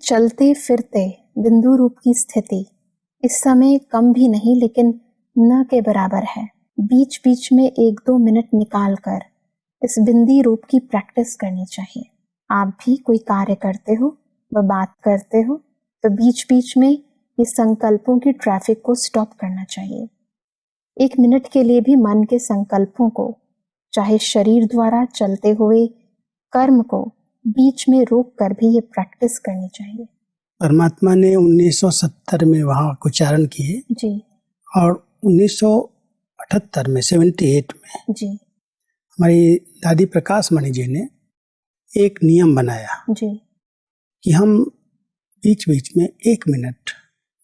चलते फिरते बिंदु रूप की स्थिति इस समय कम भी नहीं लेकिन न के बराबर है। बीच बीच में 1-2 मिनट निकाल कर इस बिंदी रूप की प्रैक्टिस करनी चाहिए। आप भी कोई कार्य करते हो व बात करते हो तो बीच बीच में ये संकल्पों की ट्रैफिक को स्टॉप करना चाहिए। 1 मिनट के लिए भी मन के संकल्पों को, चाहे शरीर द्वारा चलते हुए कर्म को, बीच में रोक कर भी ये प्रैक्टिस करनी चाहिए। परमात्मा ने 1970 में वहाँ उच्चारण किए जी और 1978 में 78 में जी हमारी दादी प्रकाश मणि जी ने एक नियम बनाया जी कि हम बीच बीच में 1 मिनट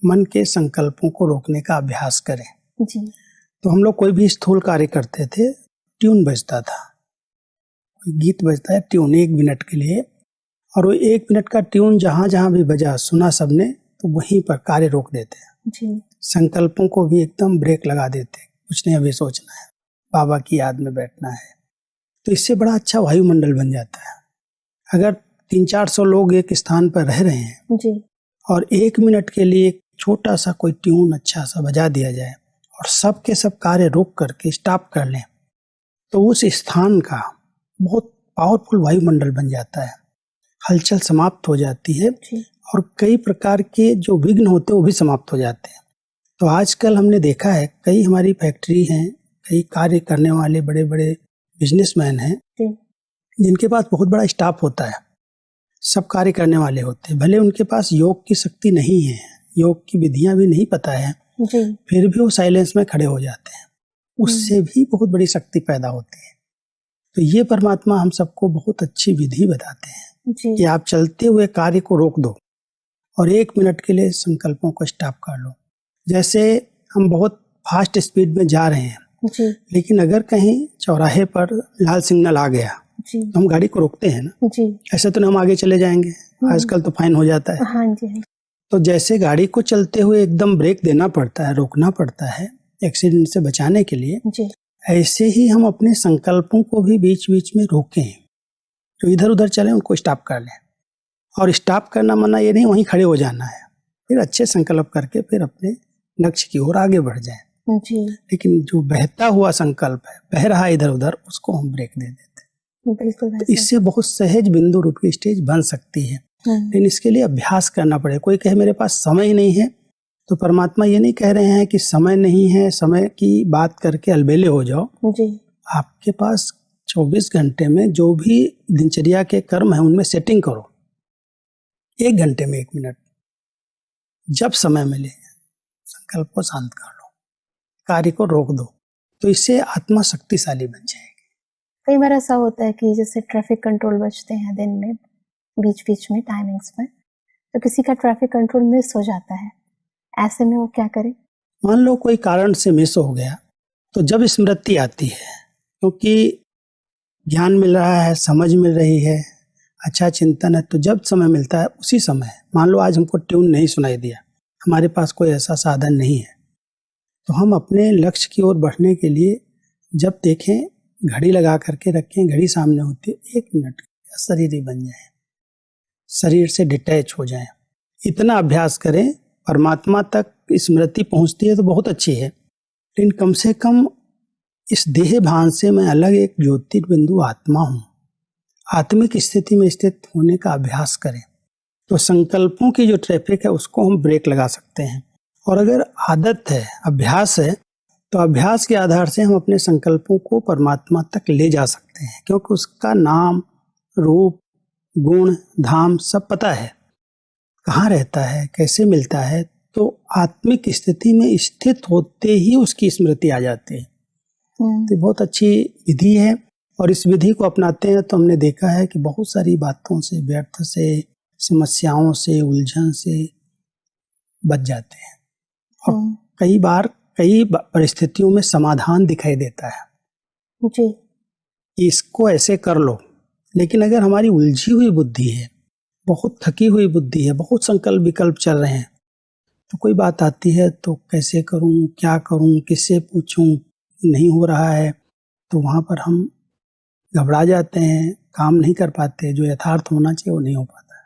मन के संकल्पों को रोकने का अभ्यास करें। जी। तो हम लोग कोई भी स्थूल कार्य करते थे, ट्यून बजता था, कोई गीत बजता है ट्यून 1 मिनट के लिए, और वो 1 मिनट का ट्यून जहाँ जहाँ भी बजा सुना सबने तो वहीं पर कार्य रोक देते हैं जी। संकल्पों को भी एकदम ब्रेक लगा देते हैं। कुछ नहीं अभी सोचना है, बाबा की याद में बैठना है। तो इससे बड़ा अच्छा वायुमंडल बन जाता है। अगर 300-400 लोग एक स्थान पर रह रहे हैं जी और 1 मिनट के लिए एक छोटा सा कोई ट्यून अच्छा सा बजा दिया जाए और सब के सब कार्य रोक करके स्टॉप कर लें तो उस स्थान का बहुत पावरफुल वायुमंडल बन जाता है। हलचल समाप्त हो जाती है और कई प्रकार के जो विघ्न होते हैं वो भी समाप्त हो जाते हैं। तो आजकल हमने देखा है कई हमारी फैक्ट्री हैं, कई कार्य करने वाले बड़े बड़े बिजनेसमैन हैं जिनके पास बहुत बड़ा स्टाफ होता है, सब कार्य करने वाले होते हैं। भले उनके पास योग की शक्ति नहीं है, योग की विधियां भी नहीं पता है, फिर भी वो साइलेंस में खड़े हो जाते हैं। उससे भी बहुत बड़ी शक्ति पैदा होती है। तो ये परमात्मा हम सबको बहुत अच्छी विधि बताते हैं कि आप चलते हुए कार्य को रोक दो और 1 मिनट के लिए संकल्पों को स्टॉप कर लो। जैसे हम बहुत फास्ट स्पीड में जा रहे हैं लेकिन अगर कहीं चौराहे पर लाल सिग्नल आ गया तो हम गाड़ी को रोकते हैं ना, ऐसे तो हम आगे चले जाएंगे, आजकल तो फाइन हो जाता है। हाँ जी। तो जैसे गाड़ी को चलते हुए एकदम ब्रेक देना पड़ता है, रोकना पड़ता है एक्सीडेंट से बचाने के लिए, ऐसे ही हम अपने संकल्पों को भी बीच बीच में रोकें। जो इधर उधर चले उनको स्टॉप कर लें। और स्टॉप करना माना ये नहीं वहीं खड़े हो जाना है, फिर अच्छे संकल्प करके फिर अपने लक्ष्य की ओर आगे बढ़ जाएं। लेकिन जो बहता हुआ संकल्प है, बह रहा है इधर उधर, उसको हम ब्रेक दे देते हैं। बिल्कुल। इससे बहुत सहज बिंदु रूप की स्टेज बन सकती है, लेकिन इसके लिए अभ्यास करना पड़ेगा। कोई कहे मेरे पास समय ही नहीं है, तो परमात्मा ये नहीं कह रहे हैं कि समय नहीं है, समय की बात करके अलबेले हो जाओ। आपके पास 24 घंटे में जो भी दिनचर्या के कर्म है उनमें सेटिंग करो। 1 घंटे में 1 मिनट जब समय मिले संकल्प को शांत कर लो, कार्य को रोक दो, तो इससे आत्मा शक्तिशाली बन जाएगी। कई बार ऐसा होता है कि जैसे ट्रैफिक कंट्रोल बजते हैं दिन में बीच बीच में टाइमिंग्स पर, तो किसी का ट्रैफिक कंट्रोल मिस हो जाता है, ऐसे में वो क्या करे? मान लो कोई कारण से मिस हो गया तो जब स्मृति आती है, क्योंकि ज्ञान मिल रहा है, समझ मिल रही है, अच्छा चिंतन है, तो जब समय मिलता है उसी समय, मान लो आज हमको ट्यून नहीं सुनाई दिया, हमारे पास कोई ऐसा साधन नहीं है, तो हम अपने लक्ष्य की ओर बढ़ने के लिए जब देखें, घड़ी लगा करके रखें, घड़ी सामने होती है, 1 मिनट शरीर ही बन जाए, शरीर से डिटैच हो जाए। इतना अभ्यास करें, परमात्मा तक स्मृति पहुंचती है तो बहुत अच्छी है, लेकिन कम से कम इस देह भान से मैं अलग एक ज्योतिर्बिंदु आत्मा हूं, आत्मिक स्थिति में स्थित होने का अभ्यास करें। तो संकल्पों की जो ट्रैफिक है उसको हम ब्रेक लगा सकते हैं। और अगर आदत है, अभ्यास है, तो अभ्यास के आधार से हम अपने संकल्पों को परमात्मा तक ले जा सकते हैं, क्योंकि उसका नाम, रूप, गुण, धाम सब पता है, कहाँ रहता है, कैसे मिलता है। तो आत्मिक स्थिति में स्थित होते ही उसकी स्मृति आ जाती है। तो बहुत अच्छी विधि है और इस विधि को अपनाते हैं तो हमने देखा है कि बहुत सारी बातों से, व्यर्थ से, समस्याओं से, उलझन से बच जाते हैं और कई बार कई परिस्थितियों में समाधान दिखाई देता है कि इसको ऐसे कर लो। लेकिन अगर हमारी उलझी हुई बुद्धि है, बहुत थकी हुई बुद्धि है, बहुत संकल्प विकल्प चल रहे हैं, तो कोई बात आती है तो कैसे करूं, क्या करूं, किससे पूछूं, नहीं हो रहा है, तो वहाँ पर हम घबरा जाते हैं, काम नहीं कर पाते, जो यथार्थ होना चाहिए वो नहीं हो पाता।